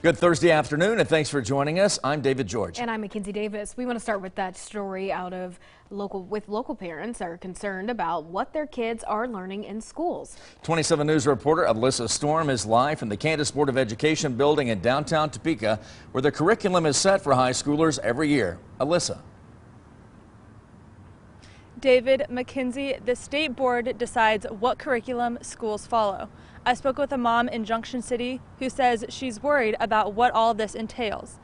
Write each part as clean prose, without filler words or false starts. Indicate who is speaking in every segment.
Speaker 1: Good Thursday afternoon, and thanks for joining us. I'm David George.
Speaker 2: And I'm Mackenzie Davis. We want to start with that story out of local parents are concerned about what their kids are learning in schools.
Speaker 1: 27 News reporter Alyssa Storm is live from the Kansas Board of Education building in downtown Topeka, where the curriculum is set for high schoolers every year. Alyssa.
Speaker 3: David, Mackenzie, the state board decides what curriculum schools follow. I spoke with a mom in Junction City who says she's worried about what all this entails.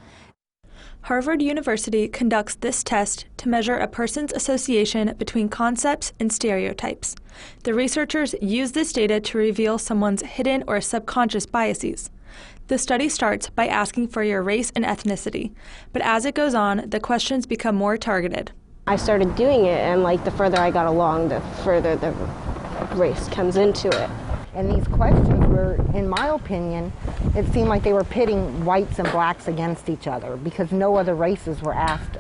Speaker 3: Harvard University conducts this test to measure a person's association between concepts and stereotypes. The researchers use this data to reveal someone's hidden or subconscious biases. The study starts by asking for your race and ethnicity, but as it goes on, the questions become more targeted.
Speaker 4: I started doing it, and the further I got along, the further the race comes into it.
Speaker 5: And these questions were, in my opinion, it seemed like they were pitting whites and blacks against each other because no other races were asked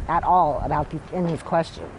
Speaker 5: at all about in these questions.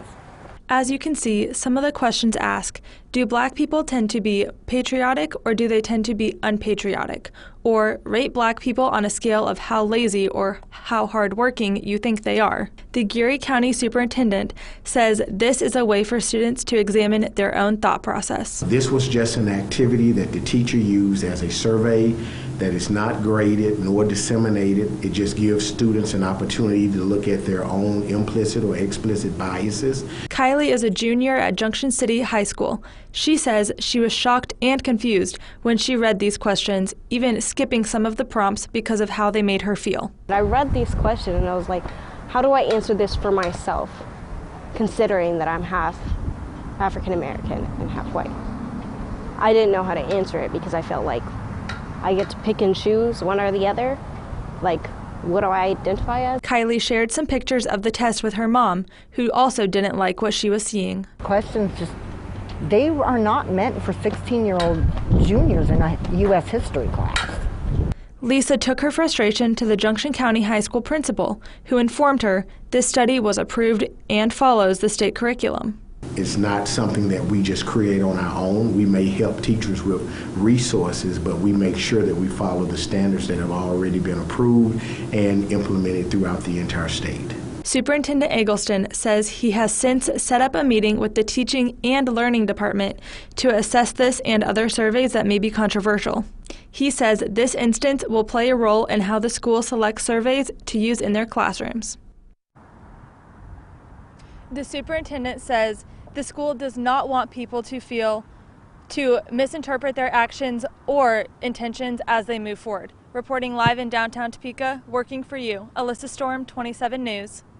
Speaker 3: As you can see, some of the questions ask, do black people tend to be patriotic or do they tend to be unpatriotic? Or rate black people on a scale of how lazy or how hardworking you think they are. The Geary County Superintendent says this is a way for students to examine their own thought process.
Speaker 6: This was just an activity that the teacher used as a survey that is not graded nor disseminated. It just gives students an opportunity to look at their own implicit or explicit biases.
Speaker 3: Kylie is a junior at Junction City High School. She says she was shocked and confused when she read these questions, even skipping some of the prompts because of how they made her feel.
Speaker 4: I read these questions and I was like, how do I answer this for myself, considering that I'm half African American and half white? I didn't know how to answer it because I felt like I get to pick and choose one or the other. What do I identify as?
Speaker 3: Kylie shared some pictures of the test with her mom, who also didn't like what she was seeing.
Speaker 5: Questions they are not meant for 16-year-old juniors in a U.S. history class.
Speaker 3: Lisa took her frustration to the Junction County High School principal, who informed her this study was approved and follows the state curriculum.
Speaker 6: It's not something that we just create on our own. We may help teachers with resources, but we make sure that we follow the standards that have already been approved and implemented throughout the entire state.
Speaker 3: Superintendent Eggleston says he has since set up a meeting with the Teaching and Learning Department to assess this and other surveys that may be controversial. He says this instance will play a role in how the school selects surveys to use in their classrooms. The superintendent says the school does not want people to misinterpret their actions or intentions as they move forward. Reporting live in downtown Topeka, working for you, Alyssa Storm, 27 News.